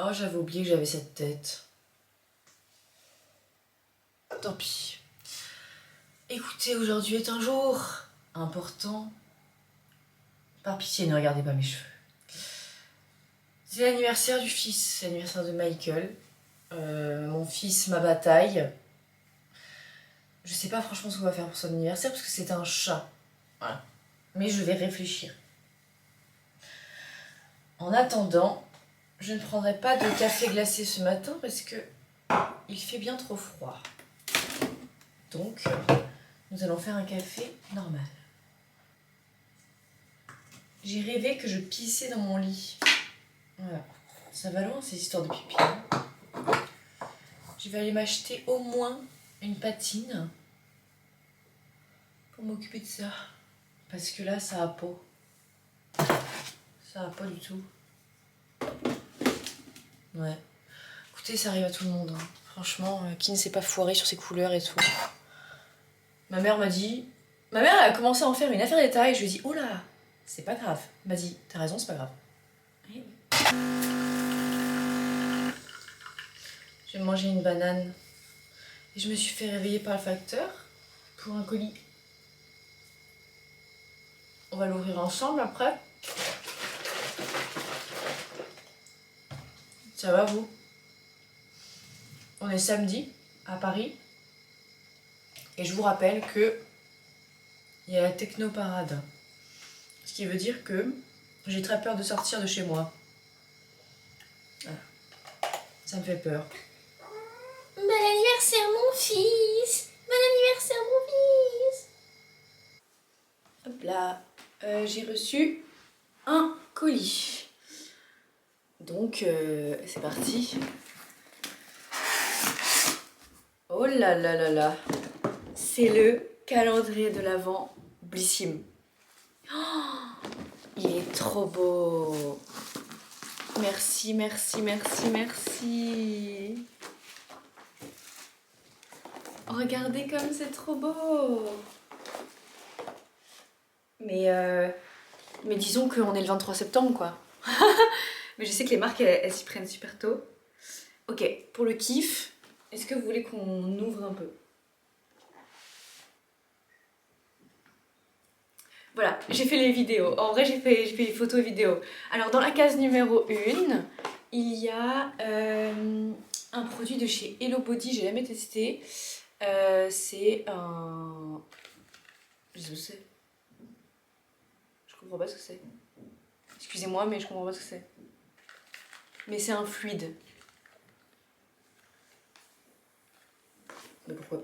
Oh, j'avais oublié que j'avais cette tête. Tant pis. Écoutez, aujourd'hui est un jour important. Par pitié, ne regardez pas mes cheveux. C'est l'anniversaire du fils, c'est l'anniversaire de Michael. Mon fils, ma bataille. Je sais pas franchement ce qu'on va faire pour son anniversaire parce que c'est un chat. Voilà. Mais je vais réfléchir. En attendant, je ne prendrai pas de café glacé ce matin parce que il fait bien trop froid. Donc, nous allons faire un café normal. J'ai rêvé que je pissais dans mon lit. Voilà. Ça va loin ces histoires de pipi. Hein. Je vais aller m'acheter au moins une patine pour m'occuper de ça. Parce que là, ça a pas. Ça va pas du tout. Ouais. Écoutez, ça arrive à tout le monde. Hein. Franchement, qui ne s'est pas foiré sur ses couleurs et tout. Ma mère m'a dit... Ma mère a commencé à en faire une affaire d'état et je lui ai dit, oh là, c'est pas grave. Elle m'a dit, t'as raison, c'est pas grave. Et oui. Je vais manger une banane. Et je me suis fait réveiller par le facteur pour un colis. On va l'ouvrir ensemble après. Ça va vous? On est samedi à Paris. Et je vous rappelle que il y a la technoparade. Ce qui veut dire que j'ai très peur de sortir de chez moi. Voilà. Ça me fait peur. Bon anniversaire mon fils! Bon anniversaire mon fils! Hop là. J'ai reçu un colis. Donc, c'est parti. Oh là là là là. C'est le calendrier de l'Avent Blissim. Oh, il est trop beau. Merci, merci, merci, merci. Regardez comme c'est trop beau. Mais disons qu'on est le 23 septembre, quoi. Mais je sais que les marques, elles s'y prennent super tôt. Ok, pour le kiff, est-ce que vous voulez qu'on ouvre un peu? Voilà, j'ai fait les vidéos. En vrai, j'ai fait les photos vidéos. Alors, dans la case numéro 1, il y a un produit de chez Hello Body, j'ai jamais testé. C'est un... Je sais pas ce que c'est. Je comprends pas ce que c'est. Excusez-moi, mais je comprends pas ce que c'est. Mais c'est un fluide. Mais pourquoi?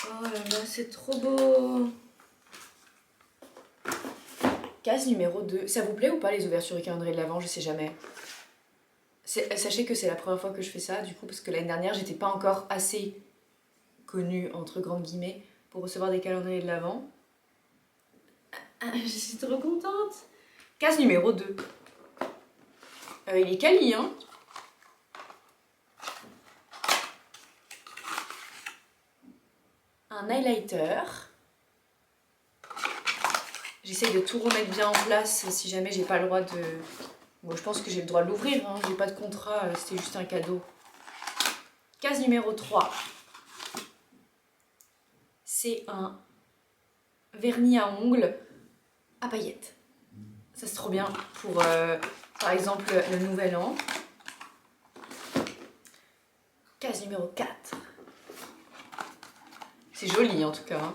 Oh là là, c'est trop beau. Case numéro 2. Ça vous plaît ou pas les ouvertures du calendrier de l'Avent? Je sais jamais. Sachez que c'est la première fois que je fais ça, du coup, parce que l'année dernière, j'étais pas encore assez connue, entre grandes guillemets, pour recevoir des calendriers de l'Avent. Je suis trop contente. Case numéro 2. Il est quali, hein. Un highlighter. J'essaye de tout remettre bien en place si jamais j'ai pas le droit de... Bon, je pense que j'ai le droit de l'ouvrir, hein. J'ai pas de contrat, c'était juste un cadeau. Case numéro 3. C'est un vernis à ongles à paillettes. Ça c'est trop bien pour, par exemple, le nouvel an. Case numéro 4. C'est joli en tout cas. Hein.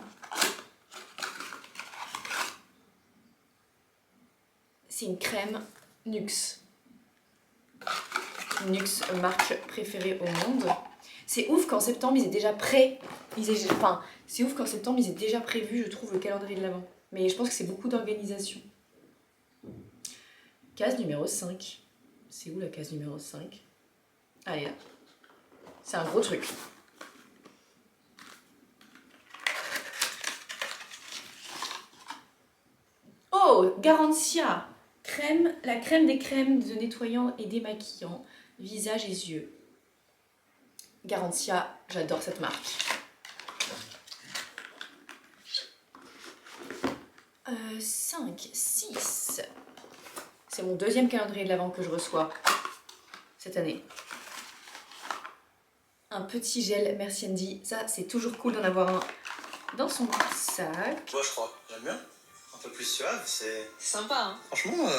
C'est une crème Nuxe. Nuxe, marque préférée au monde. C'est ouf qu'en septembre ils aient déjà c'est ouf qu'en septembre ils aient déjà prévu, je trouve, le calendrier de l'Avent. Mais je pense que c'est beaucoup d'organisation. Case numéro 5. C'est où la case numéro 5? Allez là. C'est un gros truc. Oh, Garantia. Crème, la crème des crèmes de nettoyant et démaquillant, visage et yeux. Garantia, j'adore cette marque. 5, 6. C'est mon deuxième calendrier de l'Avent que je reçois cette année. Un petit gel Merci Andy, ça c'est toujours cool d'en avoir un dans son sac. Moi je crois, j'aime bien. Un peu plus suave, c'est Sympa, hein. franchement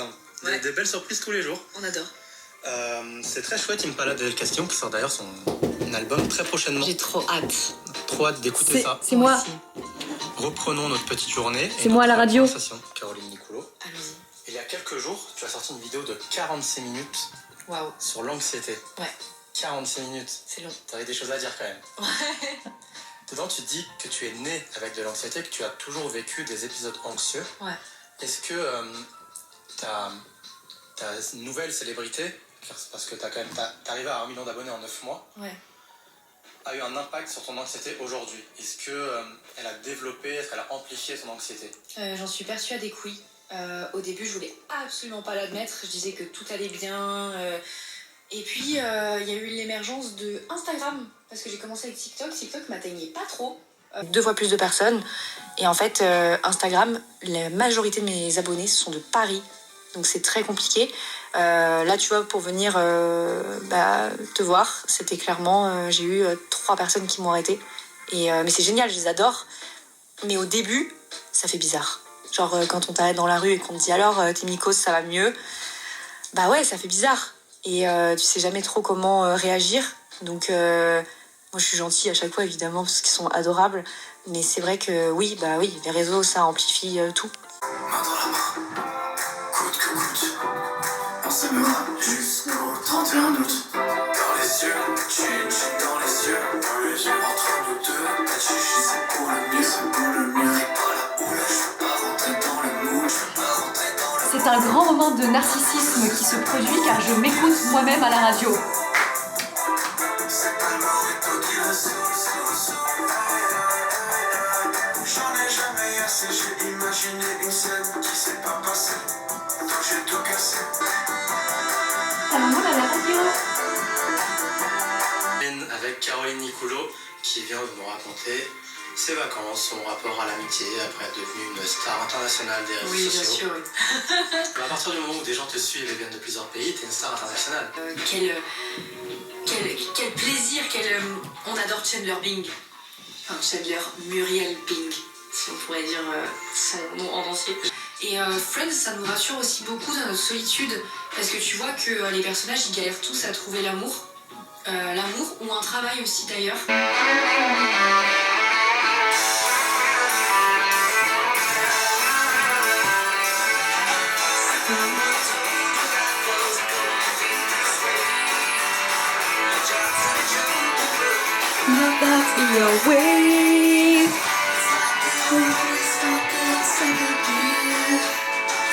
des belles surprises tous les jours. On adore. C'est très chouette, Impala de El Castillo qui sort d'ailleurs son album très prochainement. J'ai trop hâte. Trop hâte d'écouter ça. C'est moi. Aussi. Reprenons notre petite journée. C'est moi à la radio. Caroline Nicolo. Allons-y. Il y a quelques jours, tu as sorti une vidéo de 46 minutes Waouh. sur l'anxiété. Ouais. 46 minutes. C'est long. T'avais des choses à dire quand même. Ouais. Dedans, tu dis que tu es né avec de l'anxiété, que tu as toujours vécu des épisodes anxieux. Ouais. Est-ce que ta nouvelle célébrité, parce que t'es arrivé à 1 million d'abonnés en 9 mois, Ouais. a eu un impact sur ton anxiété aujourd'hui? Est-ce que elle a développé, est-ce qu'elle a amplifié ton anxiété? J'en suis persuadée que oui. Au début, je voulais absolument pas l'admettre. Je disais que tout allait bien. Et puis, il y a eu l'émergence de Instagram. Parce que j'ai commencé avec TikTok. TikTok m'atteignait pas trop. 2 fois plus de personnes. Et en fait, Instagram, la majorité de mes abonnés sont de Paris. Donc c'est très compliqué. Là, tu vois, pour venir te voir, c'était clairement... j'ai eu 3 personnes qui m'ont arrêté. Mais c'est génial, je les adore. Mais au début, ça fait bizarre. Genre, quand on t'arrête dans la rue et qu'on te dit « Alors, t'es mycose, ça va mieux ?» Bah ouais, ça fait bizarre. Et tu sais jamais trop comment réagir. Donc, moi, je suis gentille à chaque fois, évidemment, parce qu'ils sont adorables. Mais c'est vrai que oui, les réseaux, ça amplifie tout. Main dans la main, coûte que coûte, on s'aimera jusqu'au 31 août. Dans les yeux, chin dans les yeux, entre nous deux, la chichi c'est pour le mieux, c'est pour le mieux. T'es pas la houle, je veux pas rentrer dans le moule, je veux pas rentrer dans le... C'est un grand moment de narcissisme qui se produit car je m'écoute moi-même à la radio. C'est pas le mojito qui le saoule. J'en ai jamais assez, j'ai imaginé une scène qui s'est pas passée, donc j'ai tout cassé. Alors moi à la radio. Avec Caroline Nicolo qui vient de nous raconter ses vacances, son rapport à l'amitié après être devenue une star internationale des réseaux sociaux. Oui, bien sûr, oui. À partir du moment où des gens te suivent et viennent de plusieurs pays, t'es une star internationale. Quel plaisir, on adore Chandler Bing. Enfin, Chandler Muriel Bing, si on pourrait dire son nom en entier. Et Friends, ça nous rassure aussi beaucoup dans notre solitude, parce que tu vois que les personnages, ils galèrent tous à trouver l'amour. L'amour ou un travail aussi d'ailleurs.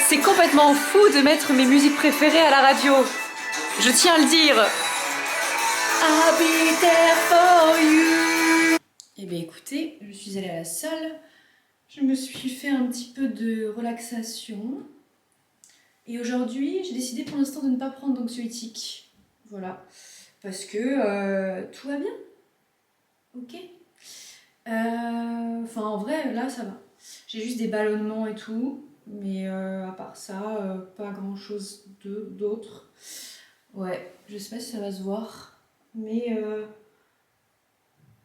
C'est complètement fou de mettre mes musiques préférées à la radio. Je tiens à le dire. I'll be there for you. Eh bien écoutez, je suis allée à la salle. Je me suis fait un petit peu de relaxation. Et aujourd'hui, j'ai décidé pour l'instant de ne pas prendre d'anxiolytique. Voilà. Parce que tout va bien. Ok. Enfin, en vrai, là, ça va. J'ai juste des ballonnements et tout. Mais à part ça, pas grand-chose d'autre. Ouais, je sais pas si ça va se voir. Mais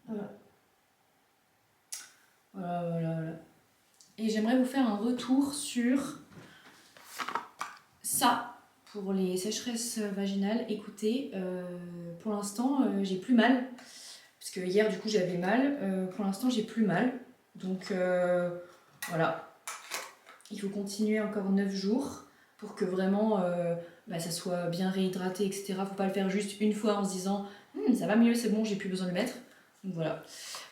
voilà. Voilà. Et j'aimerais vous faire un retour sur ça pour les sécheresses vaginales. Écoutez, pour l'instant, j'ai plus mal. Parce que hier, du coup, j'avais mal. Pour l'instant, j'ai plus mal. Donc, voilà. Il faut continuer encore 9 jours pour que vraiment ça soit bien réhydraté, etc. Faut pas le faire juste une fois en se disant ça va mieux, c'est bon, j'ai plus besoin de le mettre. Donc voilà.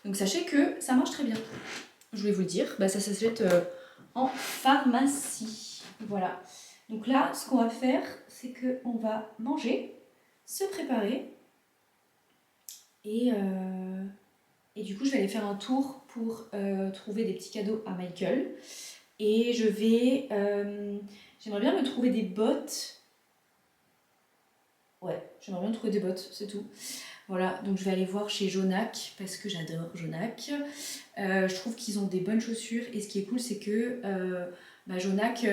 Donc sachez que ça marche très bien. Je voulais vous le dire. Ça s'achète en pharmacie. Voilà. Donc là, ce qu'on va faire, c'est qu'on va manger, se préparer. Et du coup, je vais aller faire un tour pour trouver des petits cadeaux à Michael. Et je vais... j'aimerais bien me trouver des bottes. Ouais, j'aimerais bien trouver des bottes, c'est tout. Voilà, donc je vais aller voir chez Jonac, parce que j'adore Jonac. Je trouve qu'ils ont des bonnes chaussures. Et ce qui est cool, c'est que Jonac,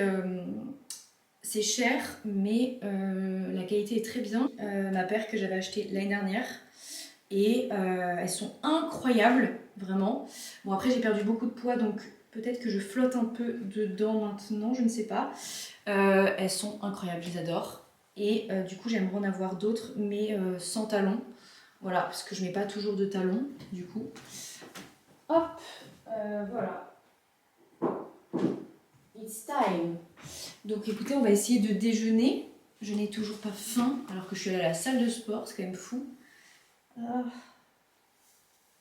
C'est cher, mais la qualité est très bien. Ma paire que j'avais achetée l'année dernière. Et elles sont incroyables, vraiment. Bon, après, j'ai perdu beaucoup de poids, donc peut-être que je flotte un peu dedans maintenant, je ne sais pas. Elles sont incroyables, je les adore. Et du coup, j'aimerais en avoir d'autres, mais sans talons. Voilà, parce que je mets pas toujours de talons, du coup. Hop, voilà. It's time. Donc écoutez, on va essayer de déjeuner. Je n'ai toujours pas faim, alors que je suis allée à la salle de sport, c'est quand même fou.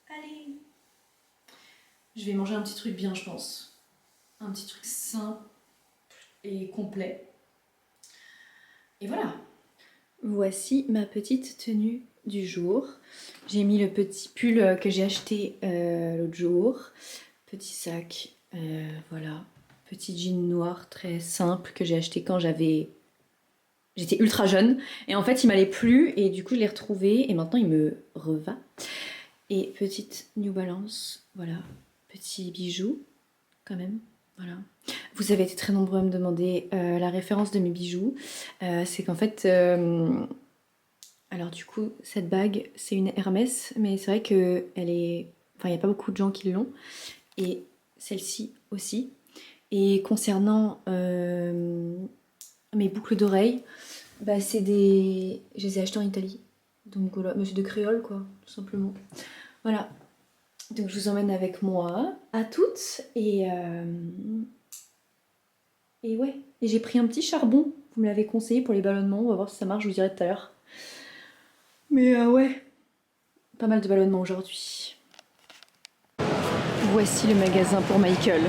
Allez. Je vais manger un petit truc bien, je pense. Un petit truc simple et complet. Et voilà. Voici ma petite tenue du jour. J'ai mis le petit pull que j'ai acheté l'autre jour. Petit sac, voilà. Petit jean noir très simple que j'ai acheté quand j'étais ultra jeune. Et en fait, il m'allait plus et du coup, je l'ai retrouvé et maintenant, il me reva. Et petite New Balance, voilà. Petit bijou, quand même, voilà. Vous avez été très nombreux à me demander la référence de mes bijoux. C'est qu'en fait... alors du coup, cette bague, c'est une Hermès, mais c'est vrai qu'elle est... Enfin, il n'y a pas beaucoup de gens qui l'ont. Et celle-ci aussi. Et concernant mes boucles d'oreilles, bah, c'est des... Je les ai achetées en Italie. Donc voilà, mais c'est de créole, quoi, tout simplement. Voilà. Donc je vous emmène avec moi, à toutes. Et ouais. Et j'ai pris un petit charbon. Vous me l'avez conseillé pour les ballonnements. On va voir si ça marche, je vous dirai tout à l'heure. Mais ouais. Pas mal de ballonnements aujourd'hui. Voici le magasin pour Michael.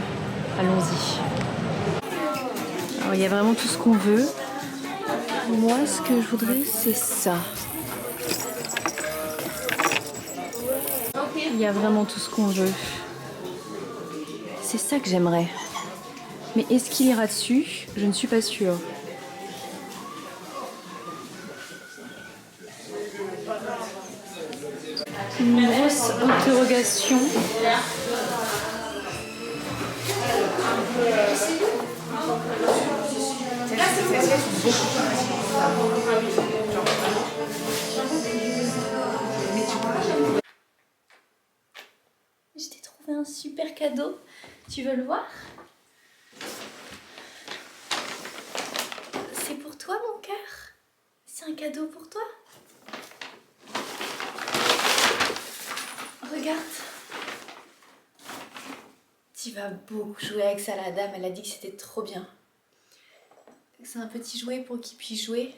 Allons-y. Alors il y a vraiment tout ce qu'on veut. Moi, ce que je voudrais, c'est ça. Il y a vraiment tout ce qu'on veut. C'est ça que j'aimerais. Mais est-ce qu'il ira dessus? Je ne suis pas sûre. Une grosse interrogation. Je t'ai trouvé un super cadeau. Tu veux le voir? C'est pour toi, mon cœur. C'est un cadeau pour toi. Regarde. Tu vas beaucoup jouer avec ça, la dame. Elle a dit que c'était trop bien. C'est un petit jouet pour qu'il puisse jouer.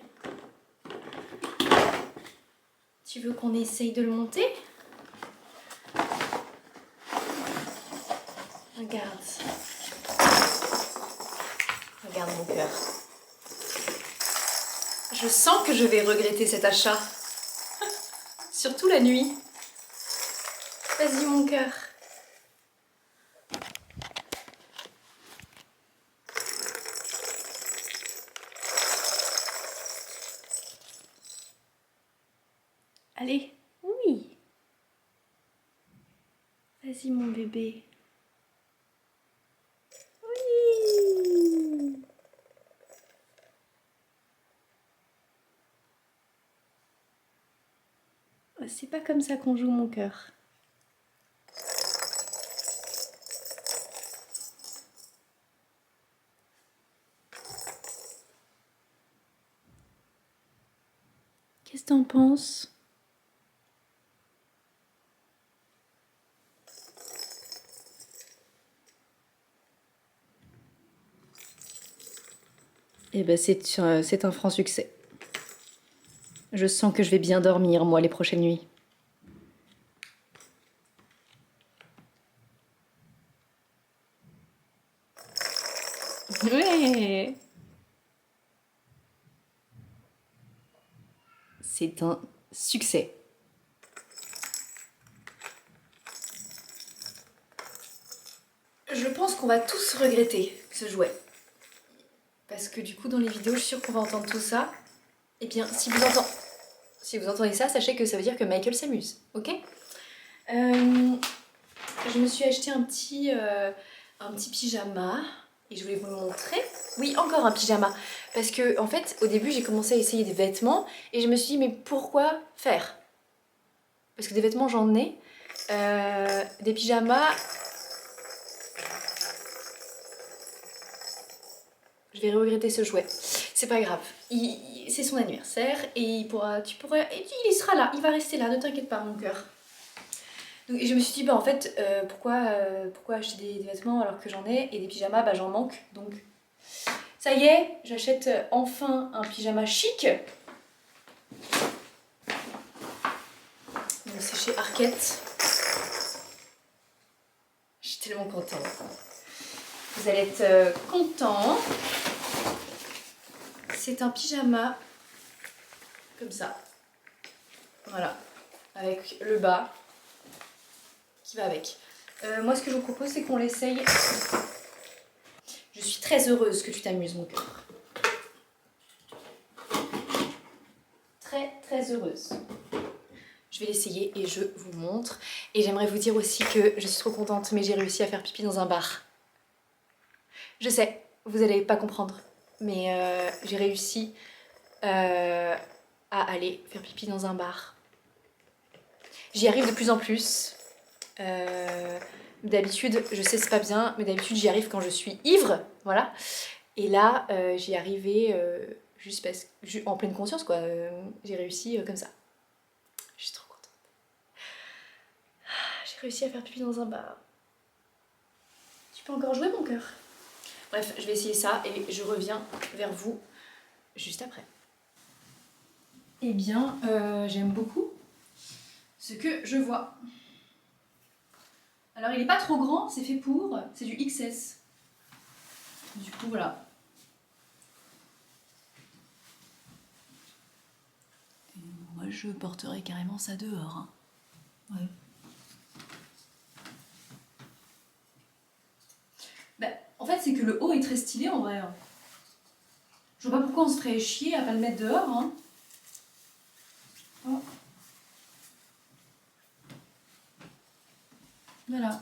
Tu veux qu'on essaye de le monter? Regarde. Regarde mon cœur. Je sens que je vais regretter cet achat. Surtout la nuit. Vas-y mon cœur. Allez, oui. Vas-y mon bébé. Oui. C'est pas comme ça qu'on joue mon cœur. Qu'est-ce que t'en penses? Eh ben c'est un franc succès. Je sens que je vais bien dormir, moi, les prochaines nuits. Ouais. C'est un succès. Je pense qu'on va tous regretter ce jouet. Parce que du coup, dans les vidéos, je suis sûre qu'on va entendre tout ça. Eh bien, si vous entendez ça, sachez que ça veut dire que Michael s'amuse, ok? Je me suis acheté un petit pyjama et je voulais vous le montrer. Oui, encore un pyjama. Parce que, en fait, au début, j'ai commencé à essayer des vêtements et je me suis dit, mais pourquoi faire? Parce que des vêtements, j'en ai. Des pyjamas... Je vais regretter ce jouet. C'est pas grave. C'est son anniversaire et il sera là. Il va rester là. Ne t'inquiète pas, mon cœur. Donc, et je me suis dit, bah en fait, pourquoi acheter des vêtements alors que j'en ai et des pyjamas, bah j'en manque. Donc, ça y est, j'achète enfin un pyjama chic. Donc, c'est chez Arquette. Je suis tellement contente. Vous allez être contents. C'est un pyjama comme ça. Voilà. Avec le bas qui va avec. Moi, ce que je vous propose, c'est qu'on l'essaye. Je suis très heureuse que tu t'amuses, mon cœur. Très, très heureuse. Je vais l'essayer et je vous montre. Et j'aimerais vous dire aussi que je suis trop contente, mais j'ai réussi à faire pipi dans un bar. Je sais, vous n'allez pas comprendre, mais j'ai réussi à aller faire pipi dans un bar. J'y arrive de plus en plus. D'habitude, je sais c'est pas bien, mais d'habitude j'y arrive quand je suis ivre, voilà. Et là, j'y arrivais juste parce que, en pleine conscience, quoi. J'ai réussi comme ça. Je suis trop contente. J'ai réussi à faire pipi dans un bar. Tu peux encore jouer, mon cœur? Bref, je vais essayer ça et je reviens vers vous juste après. Eh bien, j'aime beaucoup ce que je vois. Alors, il n'est pas trop grand, c'est fait pour, c'est du XS. Du coup, voilà. Et moi, je porterai carrément ça dehors. Hein. Ouais. En fait, c'est que le haut est très stylé en vrai. Je vois pas pourquoi on se ferait chier à pas le mettre dehors. Hein. Oh. Voilà.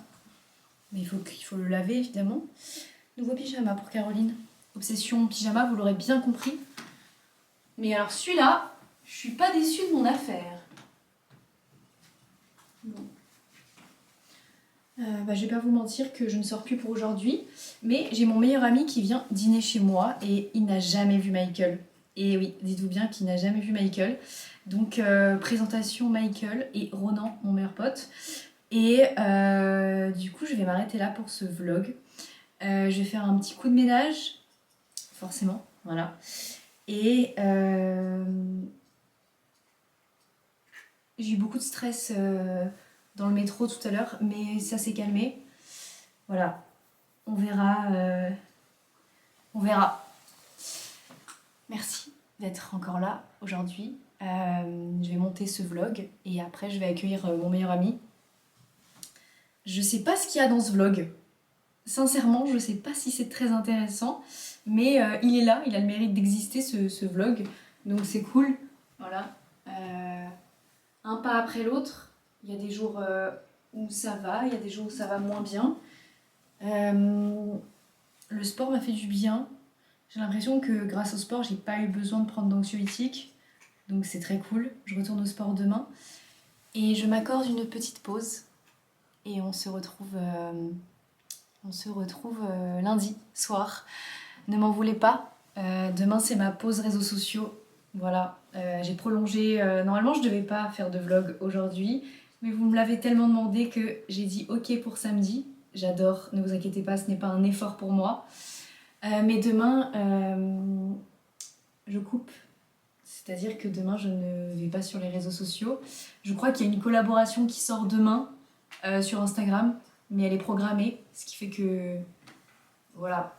Mais il faut le laver évidemment. Nouveau pyjama pour Caroline. Obsession pyjama, vous l'aurez bien compris. Mais alors celui-là, je suis pas déçue de mon affaire. Bon. Je vais pas vous mentir que je ne sors plus pour aujourd'hui, mais j'ai mon meilleur ami qui vient dîner chez moi et il n'a jamais vu Michael. Et oui, dites-vous bien qu'il n'a jamais vu Michael. Donc présentation Michael et Ronan, mon meilleur pote. Et du coup, je vais m'arrêter là pour ce vlog. Je vais faire un petit coup de ménage, forcément, voilà. Et j'ai eu beaucoup de stress dans le métro tout à l'heure, mais ça s'est calmé. Voilà, on verra. On verra. Merci d'être encore là aujourd'hui. Je vais monter ce vlog et après je vais accueillir mon meilleur ami. Je sais pas ce qu'il y a dans ce vlog. Sincèrement, je sais pas si c'est très intéressant, mais il est là, il a le mérite d'exister ce vlog, donc c'est cool. Voilà. Un pas après l'autre. Il y a des jours où ça va, il y a des jours où ça va moins bien. Le sport m'a fait du bien. J'ai l'impression que grâce au sport, j'ai pas eu besoin de prendre d'anxiolytiques. Donc c'est très cool. Je retourne au sport demain. Et je m'accorde une petite pause. Et on se retrouve lundi soir. Ne m'en voulez pas. Demain, c'est ma pause réseaux sociaux. Voilà. J'ai prolongé. Normalement, je devais pas faire de vlog aujourd'hui. Mais vous me l'avez tellement demandé que j'ai dit ok pour samedi. J'adore, ne vous inquiétez pas, ce n'est pas un effort pour moi. Mais demain, je coupe. C'est-à-dire que demain, je ne vais pas sur les réseaux sociaux. Je crois qu'il y a une collaboration qui sort demain sur Instagram, mais elle est programmée, ce qui fait que voilà,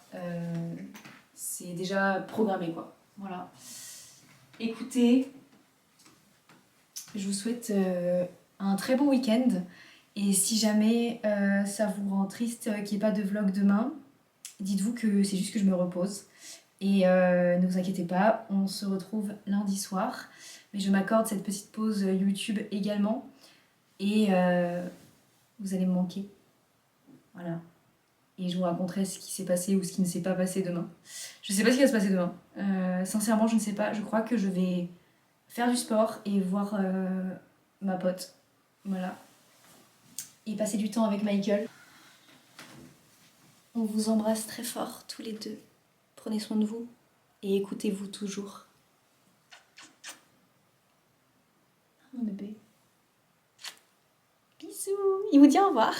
c'est déjà programmé quoi. Voilà. Écoutez, je vous souhaite un très bon week-end. Et si jamais ça vous rend triste qu'il n'y ait pas de vlog demain, dites-vous que c'est juste que je me repose. Et ne vous inquiétez pas, on se retrouve lundi soir. Mais je m'accorde cette petite pause YouTube également. Et vous allez me manquer. Voilà. et je vous raconterai ce qui s'est passé ou ce qui ne s'est pas passé demain. Je sais pas ce qui va se passer demain. Sincèrement, je ne sais pas. Je crois que je vais faire du sport et voir ma pote. Voilà. Et passer du temps avec Michael. On vous embrasse très fort, tous les deux. Prenez soin de vous et écoutez-vous toujours. Mon bébé. Bisous. Il vous dit au revoir.